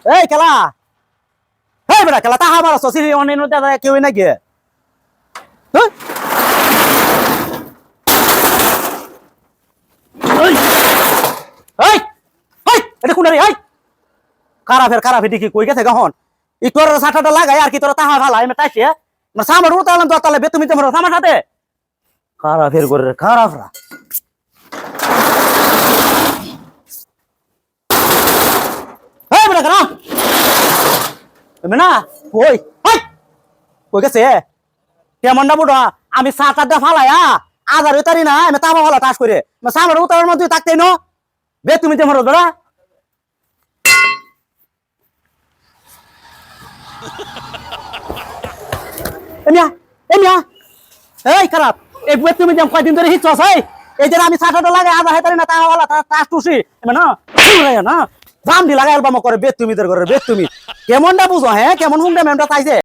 এই খেলা এই বেটা খেলা তাহা মারা সসিরি অনেক দাদা কেউ না গিয়ে এটা কোন রে খারাপ দেখি কই গেছে গহন ই তোর সাটাটা লাগাই আর কি তোর তাহা ভালা আমি তাইছে মানে সামার উতালাম তো তালে বেতুমি তোমরা সামার সাথে খারাপের করে খারাপরা এই বেটা কেন তুমি না কই কই গেছে কেমনটা বুড়া আমি সাত আটটা ফালাইয়া আধার উতারি না আমি তামা ফালা টাস করে সামার উতারার মধ্যে থাকতেই ন বেতুমি তোমরা ধরা এই খারাপ এই তুমি যেমন কয়দিন ধরে হিচ্ছ এই যে আমি ছাটাটা লাগাই আধা হেতারি না তাহলে তাস টুসি না না দাম দি লাগাই অ্যালবাম করে বেত তুমি কেমনটা বুঝো হ্যাঁ কেমন হুংটা ম্যামটা চাইছে